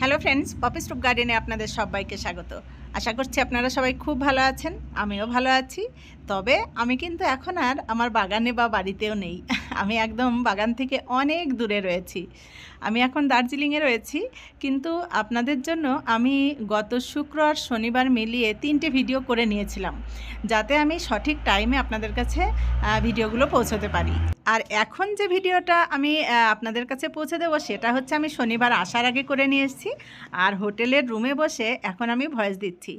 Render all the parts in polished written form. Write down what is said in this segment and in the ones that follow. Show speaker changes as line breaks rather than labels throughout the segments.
Hello friends, poppy স্ট্রুপ গার্ডেনে আপনাদের সবাইকে স্বাগত। আশা করছি আপনারা সবাই খুব ভালো আছেন, আমিও ভালো আছি। তবে আমি কিন্তু এখন আর আমার বাগানে বা বাড়িতেও নেই। আমি একদম বাগান থেকে অনেক দূরে রয়েছি। আমি এখন দার্জিলিংয়ে রয়েছি, কিন্তু আপনাদের জন্য আমি গত শুক্র আর শনিবার মিলিয়ে 3টে ভিডিও করে নিয়েছিলাম, যাতে আমি সঠিক টাইমে আপনাদের কাছে ভিডিওগুলো পৌঁছতে পারি। আর এখন যে ভিডিওটা আমি আপনাদের কাছে পৌঁছে দেবো, সেটা হচ্ছে আমি শনিবার আসার আগে করে নিয়ে এসেছি। আর হোটেলের রুমে বসে এখন আমি ভয়েস দিচ্ছি।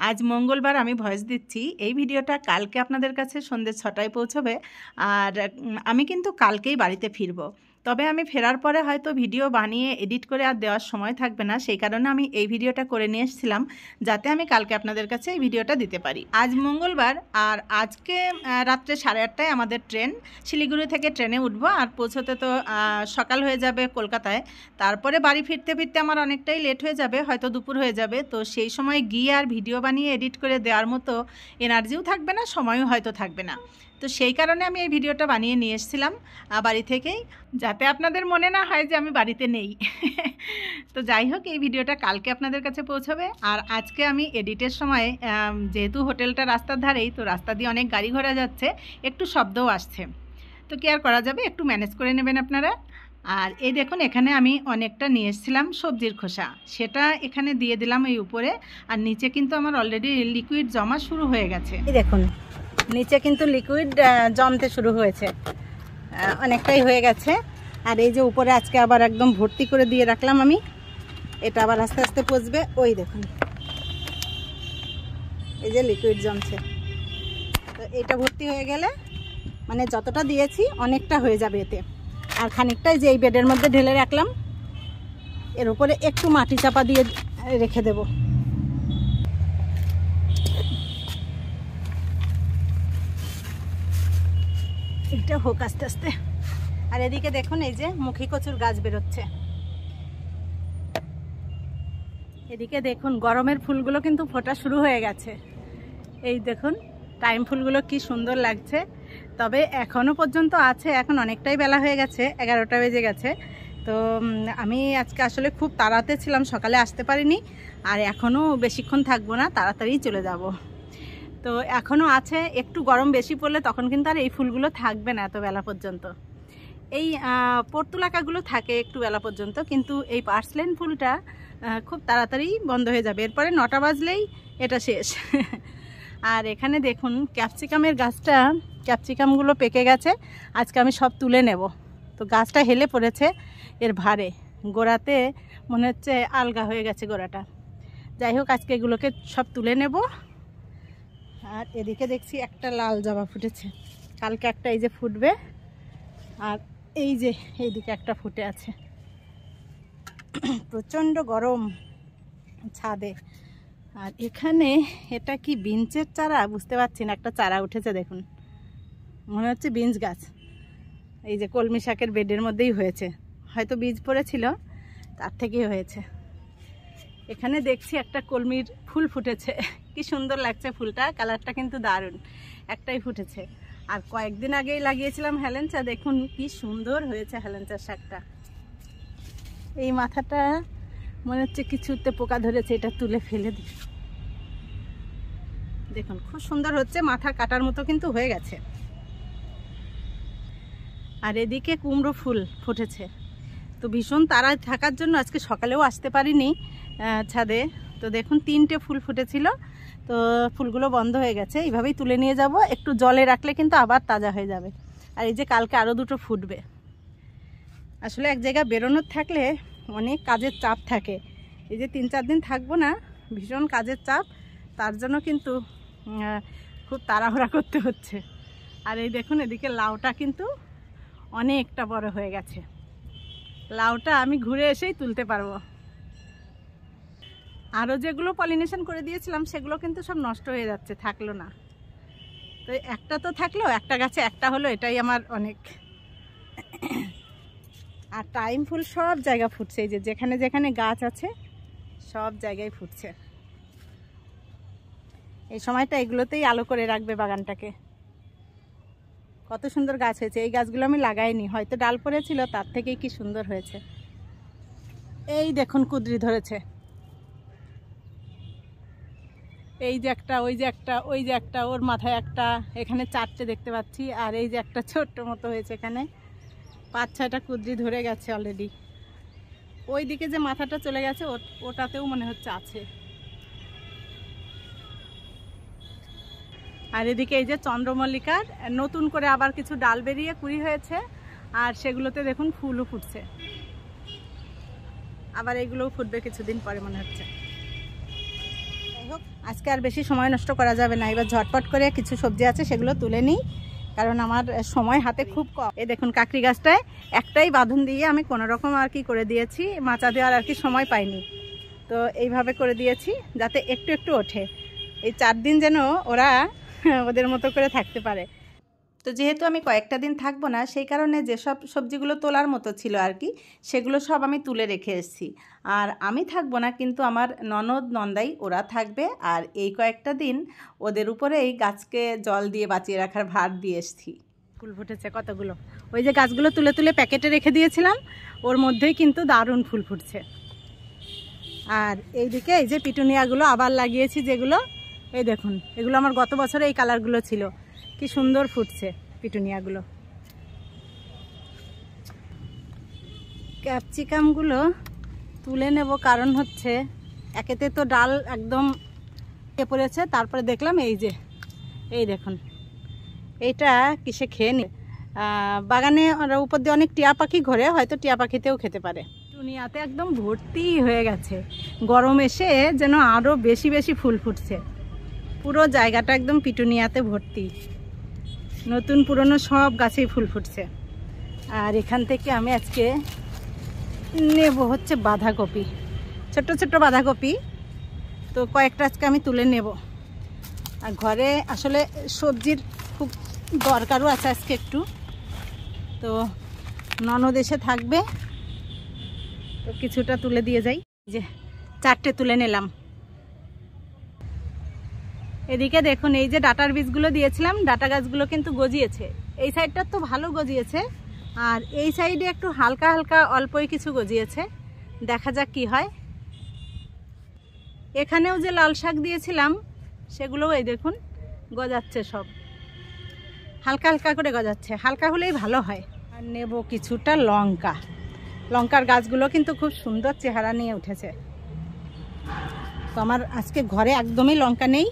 আজ মঙ্গলবার আমি ভয়েস দিচ্ছি। এই ভিডিওটা কালকে আপনাদের কাছে সন্ধ্যে 6টায় পৌঁছবে। আর আমি কিন্তু কালকেই বাড়িতে ফিরবো। তবে আমি ফেরার পরে হয়তো ভিডিও বানিয়ে এডিট করে আর দেওয়ার সময় থাকবে না, সেই কারণে আমি এই ভিডিওটা করে নিয়ে এসেছিলাম, যাতে আমি কালকে আপনাদের কাছে এই ভিডিওটা দিতে পারি। আজ মঙ্গলবার, আর আজকে রাত্রে 8:30টায় আমাদের ট্রেন। শিলিগুড়ি থেকে ট্রেনে উঠবো, আর পৌঁছতে তো সকাল হয়ে যাবে কলকাতায়। তারপরে বাড়ি ফিরতে ফিরতে আমার অনেকটাই লেট হয়ে যাবে, হয়তো দুপুর হয়ে যাবে। তো সেই সময় গিয়ে আর ভিডিও বানিয়ে এডিট করে দেওয়ার মতো এনার্জিও থাকবে না, সময়ও হয়তো থাকবে না। তো সেই কারণে আমি এই ভিডিওটা বানিয়ে নিয়ে এসেছিলাম বাড়ি থেকেই, যাতে আপনাদের মনে না হয় যে আমি বাড়িতে নেই। তো যাই হোক, এই ভিডিওটা কালকে আপনাদের কাছে পৌঁছবে। আর আজকে আমি এডিটের সময়, যেহেতু হোটেলটা রাস্তার ধারেই, তো রাস্তা দিয়ে অনেক গাড়ি ঘোড়া যাচ্ছে, একটু শব্দও আসছে। তো কি আর করা যাবে, একটু ম্যানেজ করে নেবেন আপনারা। আর এই দেখুন, এখানে আমি অনেকটা নিয়ে এসেছিলাম সবজির খোসা, সেটা এখানে দিয়ে দিলাম এই উপরে। আর নিচে কিন্তু আমার অলরেডি লিকুইড জমা শুরু হয়ে গেছে। এই দেখুন, নিচে কিন্তু লিকুইড জমতে শুরু হয়েছে, অনেকটাই হয়ে গেছে। আর এই যে উপরে আজকে আবার একদম ভর্তি করে দিয়ে রাখলাম আমি, এটা আবার আস্তে আস্তে পচবে। ওই দেখুন, এই যে লিকুইড জমছে। তো এটা ভর্তি হয়ে গেলে মানে যতটা দিয়েছি অনেকটা হয়ে যাবে এতে। আর খানিকটাই যে এই বেডের মধ্যে ঢেলে রাখলাম, এর উপরে একটু মাটি চাপা দিয়ে রেখে দেব। এটা হোক আস্তে আস্তে। আর এদিকে দেখুন, এই যে মুখী কচুর গাছ বেরোচ্ছে। এদিকে দেখুন, গরমের ফুলগুলো কিন্তু ফোটা শুরু হয়ে গেছে। এই দেখুন, টাইম ফুলগুলো কি সুন্দর লাগছে। তবে এখনও পর্যন্ত আছে, এখন অনেকটাই বেলা হয়ে গেছে, 11টা বেজে গেছে। তো আমি আজকে আসলে খুব তাড়াতে ছিলাম, সকালে আসতে পারিনি। আর এখনও বেশিক্ষণ থাকবো না, তাড়াতাড়ি চলে যাব। তো এখনও আছে, একটু গরম বেশি পড়লে তখন কিন্তু আর এই ফুলগুলো থাকবে না এত বেলা পর্যন্ত। এই পর্তুলাকাগুলো থাকে একটু বেলা পর্যন্ত, কিন্তু এই পার্সলেন ফুলটা খুব তাড়াতাড়ি বন্ধ হয়ে যাবে। এরপরে 9টা বাজলেই এটা শেষ। আর এখানে দেখুন, ক্যাপসিকামের গাছটা, ক্যাপসিকামগুলো পেকে গেছে। আজকে আমি সব তুলে নেব। তো গাছটা হেলে পড়েছে এর ভারে, গোড়াতে মনে হচ্ছে আলগা হয়ে গেছে গোড়াটা। যাই হোক, আজকে এগুলোকে সব তুলে নেব। আর এদিকে দেখছি একটা লাল জবা ফুটেছে, কালকে একটা এই যে ফুটবে। আর এই যে এইদিকে একটা ফুটে আছে। প্রচণ্ড গরম ছাদে। আর এখানে এটা কি বিনসের চারা বুঝতে পারছি না, একটা চারা উঠেছে দেখুন, মনে হচ্ছে বিনস গাছ। এই যে কলমি শাকের বেডের মধ্যেই হয়েছে, হয়তো বীজ পড়েছিল, তার থেকেই হয়েছে। এখানে দেখছি একটা কলমির ফুল ফুটেছে, কি সুন্দর লাগছে ফুলটা, কালারটা কিন্তু দারুণ। একটাই ফুটেছে। আর কয়েকদিন আগেই লাগিয়েছিলাম হেলেঞ্চা, দেখুন কি সুন্দর হয়েছে হেলেঞ্চার শাকটা। এই মাথাটা মনে হচ্ছে কিছুতে পোকা ধরেছে, এটা তুলে ফেলে দিই। দেখুন খুব সুন্দর হচ্ছে, মাথা কাটার মতো কিন্তু হয়ে গেছে। আর এদিকে কুমড়ো ফুল ফুটেছে। তো ভীষণ তাড়ায় থাকার জন্য আজকে সকালেও আসতে পারিনি ছাদে। তো দেখুন 3টে ফুল ফুটেছিল, তো ফুলগুলো বন্ধ হয়ে গেছে। এইভাবেই তুলে নিয়ে যাব, একটু জলে রাখলে কিন্তু আবার তাজা হয়ে যাবে। আর এই যে কালকে আরও 2টো ফুটবে। আসলে এক জায়গায় বেরোনোর থাকলে অনেক কাজের চাপ থাকে। এই যে 3-4 দিন থাকবো না, ভীষণ কাজের চাপ, তার জন্য কিন্তু খুব তাড়াহুড়া করতে হচ্ছে। আর এই দেখুন, এদিকে লাউটা কিন্তু অনেকটা বড় হয়ে গেছে। লাউটা আমি ঘুরে এসেই তুলতে পারবো। আরও যেগুলো পলিনেশন করে দিয়েছিলাম সেগুলো কিন্তু সব নষ্ট হয়ে যাচ্ছে, থাকলো না। তো একটা তো থাকলো, একটা গাছে একটা হলো, এটাই আমার অনেক। আর টাইম ফুল সব জায়গা ফুটছে, এই যে যেখানে যেখানে গাছ আছে সব জায়গায় ফুটছে। এই সময়টা এগুলোতেই আলো করে রাখবে বাগানটাকে। কত সুন্দর গাছ হয়েছে। এই গাছগুলো আমি লাগাইনি, হয়তো ডাল পড়েছিল, তার থেকেই কি সুন্দর হয়েছে। এই দেখুন কুঁদরি ধরেছে, এই যে একটা, ওই যে একটা, ওই যে একটা, ওর মাথায় একটা, এখানে 4টে দেখতে পাচ্ছি, আর এই যে একটা ছোট্ট মতো হয়েছে, এখানে 5-6টা কুঁদরি ধরে গেছে অলরেডি। ওই দিকে যে মাথাটা চলে গেছে ওটাতেও মনে হচ্ছে আছে। আর এদিকে এই যে চন্দ্রমল্লিকার নতুন করে আবার কিছু ডাল বেরিয়ে কুড়ি হয়েছে, আর সেগুলোতে দেখুন ফুলও ফুটছে, আবার এগুলোও ফুটবে কিছুদিন পরে মনে হচ্ছে। যাই হোক, আজকে আর বেশি সময় নষ্ট করা যাবে না, এবার ঝটপট করে কিছু সবজি আছে সেগুলো তুলে নিই, কারণ আমার সময় হাতে খুব কম। এই দেখুন কাকড়ি গাছটায় একটাই বাঁধন দিয়ে আমি কোনো রকম আর কি করে দিয়েছি, মাচা দেওয়ার আর কি সময় পাইনি, তো এইভাবে করে দিয়েছি যাতে একটু একটু ওঠে, এই 4 দিন যেন ওরা ওদের মতো করে থাকতে পারে। তো যেহেতু আমি কয়েকটা দিন থাকবো না, সেই কারণে যেসব সবজিগুলো তোলার মতো ছিল আর কি, সেগুলো সব আমি তুলে রেখে এসেছি। আর আমি থাকবো না, কিন্তু আমার ননদ নন্দাই ওরা থাকবে, আর এই কয়েকটা দিন ওদের উপরে এই গাছকে জল দিয়ে বাঁচিয়ে রাখার ভার দিয়ে এসেছি। ফুল ফুটেছে কতগুলো, ওই যে গাছগুলো তুলে তুলে প্যাকেটে রেখে দিয়েছিলাম, ওর মধ্যেই কিন্তু দারুণ ফুল ফুটছে। আর এইদিকে এই যে পিটুনিয়াগুলো আবার লাগিয়েছি, যেগুলো এই দেখুন, এগুলো আমার গত বছরে এই কালারগুলো ছিল, কি সুন্দর ফুটছে পিটুনিয়াগুলো। ক্যাপসিকামগুলো তুলে নেব, কারণ হচ্ছে একেতে তো ডাল একদম পড়েছে, তারপরে দেখলাম এই যে এই দেখুন এইটা কিসে খেয়ে নি, বাগানে উপর দিয়ে অনেক টিয়া পাখি ঘোরে, হয়তো টিয়া পাখিতেও খেতে পারে। পিটুনিয়াতে একদম ভর্তি হয়ে গেছে, গরম এসে যেন আরও বেশি বেশি ফুল ফুটছে, পুরো জায়গাটা একদম পিটুনিয়াতে ভর্তি, নতুন পুরনো সব গাছেই ফুল ফুটছে। আর এখান থেকে আমি আজকে নেব হচ্ছে বাঁধাকপি, ছোট্ট ছোট্ট বাঁধাকপি, তো কয়েকটা আজকে আমি তুলে নেব। আর ঘরে আসলে সবজির খুব দরকারও আছে আজকে একটু, তো ননদ এসে থাকবে, তো কিছুটা তুলে দিয়ে যাই, যে 4টে তুলে নিলাম। এদিকে দেখুন এই যে ডাটার বীজগুলো দিয়েছিলাম, ডাটা গাছগুলো কিন্তু গজিয়েছে, এই সাইডটা তো ভালো গজিয়েছে, আর এই সাইডে একটু হালকা হালকা অল্পই কিছু গজিয়েছে, দেখা যাক কি হয়। এখানেও যে লাল শাক দিয়েছিলাম সেগুলোও এই দেখুন গজাচ্ছে, সব হালকা হালকা করে গজাচ্ছে, হালকা হলেই ভালো হয়। আর নেব কিছুটা লঙ্কা, লঙ্কার গাছগুলো কিন্তু খুব সুন্দর চেহারা নিয়ে উঠেছে। তো আমার আজকে ঘরে একদমই লঙ্কা নেই,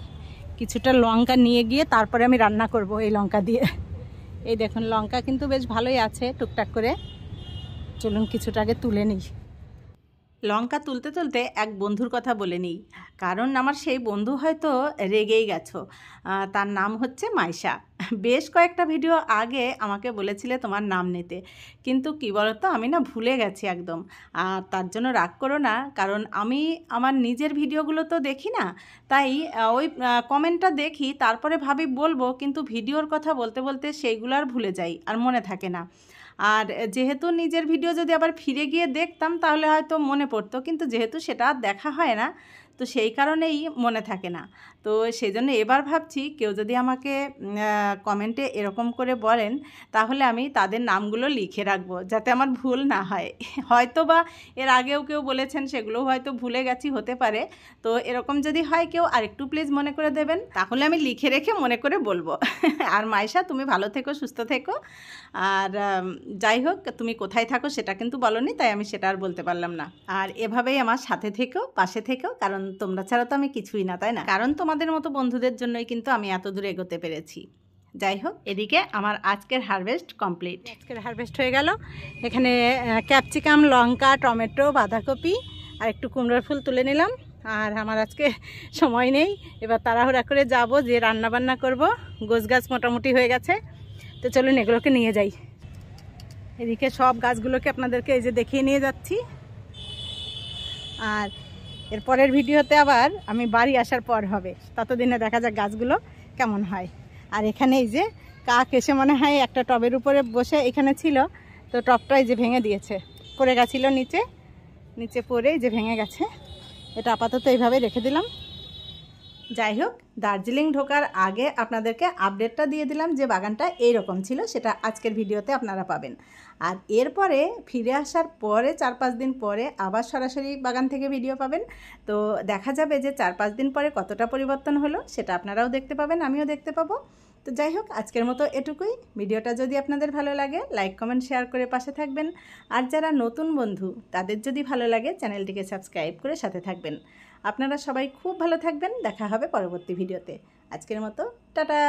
কিছুটা লঙ্কা নিয়ে গিয়ে তারপরে আমি রান্না করব এই লঙ্কা দিয়ে। এই দেখুন লঙ্কা কিন্তু বেশ ভালোই আছে টুকটাক করে, চলুন কিছুটা আগে তুলে নিই। লঙ্কা তুলতে তুলতে এক বন্ধুর কথা বলে নিই, কারণ আমার সেই বন্ধু হয়তো রেগেই গেছো। তার নাম হচ্ছে মাইশা। বেশ কয়েকটা ভিডিও আগে আমাকে বলেছিলে তোমার নাম নিতে, কিন্তু কি বলতো আমি না ভুলে গেছি একদম। আর তার জন্য রাগ করো না, কারণ আমি আমার নিজের ভিডিওগুলো তো দেখি না, তাই ওই কমেন্টটা দেখি, তারপরে ভাবি বলবো, কিন্তু ভিডিওর কথা বলতে বলতে সেইগুলো আর ভুলে যাই, আর মনে থাকে না। আর যেহেতু নিজের ভিডিও যদি আবার ফিরে গিয়ে দেখতাম তাহলে হয়তো মনে পড়তো, কিন্তু যেহেতু সেটা আর দেখা হয় না, তো সেই কারণেই মনে থাকে না। তো সেই জন্য এবার ভাবছি কেউ যদি আমাকে কমেন্টে এরকম করে বলেন, তাহলে আমি তাদের নামগুলো লিখে রাখবো, যাতে আমার ভুল না হয়। হয়তো বা এর আগেও কেউ বলেছেন, সেগুলোও হয়তো ভুলে গেছি, হতে পারে। তো এরকম যদি হয় কেউ, আরেকটু প্লিজ মনে করে দেবেন, তাহলে আমি লিখে রেখে মনে করে বলবো। আর মাইশা, তুমি ভালো থেকো, সুস্থ থেকো। আর যাই হোক, তুমি কোথায় থাকো সেটা কিন্তু বলোনি, তাই আমি সেটা আর বলতে পারলাম না। আর এভাবেই আমার সাথে থেকো, পাশে থেকো, কারণ তোমরা ছাড়া তো আমি কিছুই না, তাই না? কারণ তোমাদের মতো বন্ধুদের জন্যই কিন্তু আমি এত দূর এগোতে পেরেছি। যাই হোক, এদিকে আমার আজকের হারভেস্ট কমপ্লিট, আজকের হারভেস্ট হয়ে গেল। এখানে ক্যাপসিকাম, লঙ্কা, টমেটো, বাঁধাকপি আর একটু কুমড়োর ফুল তুলে নিলাম। আর আমার আজকে সময় নেই, এবার তাড়াহুড়া করে যাব, যে রান্না বান্না করব। গোছ গাছ মোটামুটি হয়ে গেছে, তো চলুন এগুলোকে নিয়ে যাই। এদিকে সব গাছগুলোকে আপনাদেরকে এই যে দেখিয়ে নিয়ে যাচ্ছি। আর এর পরের ভিডিওতে আবার আমি বাড়ি আসার পর হবে, ততদিনে দেখা যাক গাছগুলো কেমন হয়। আর এখানে এই যে কাক এসে মনে হয় একটা টবের উপরে বসে এখানে ছিল, তো টবটা এই যে ভেঙে দিয়েছে, পড়ে গেছিলো নিচে পড়ে এই যে ভেঙে গেছে। এটা আপাতত এইভাবে রেখে দিলাম, যাই হোক, দার্জিলিং ঢোকার আগে আপনাদেরকে আপডেটটা দিয়ে দিলাম যে বাগানটা এই রকম ছিল, সেটা আজকের ভিডিওতে আপনারা পাবেন। আর এরপরে ফিরে আসার পরে 4-5 দিন পরে আবার সরাসরি বাগান থেকে ভিডিও পাবেন। তো দেখা যাবে যে 4-5 দিন পরে কতটা পরিবর্তন হলো সেটা আপনারাও দেখতে পাবেন, আমিও দেখতে পাবো। তো যাই হোক, আজকের মতো এটুকুই। ভিডিওটা যদি আপনাদের ভালো লাগে লাইক কমেন্ট শেয়ার করে পাশে থাকবেন। আর যারা নতুন বন্ধু তাদের যদি ভালো লাগে চ্যানেলটিকে সাবস্ক্রাইব করে সাথে থাকবেন। আপনারা সবাই খুব ভালো থাকবেন। দেখা হবে পরবর্তী ভিডিওতে। আজকের মতো টাটা।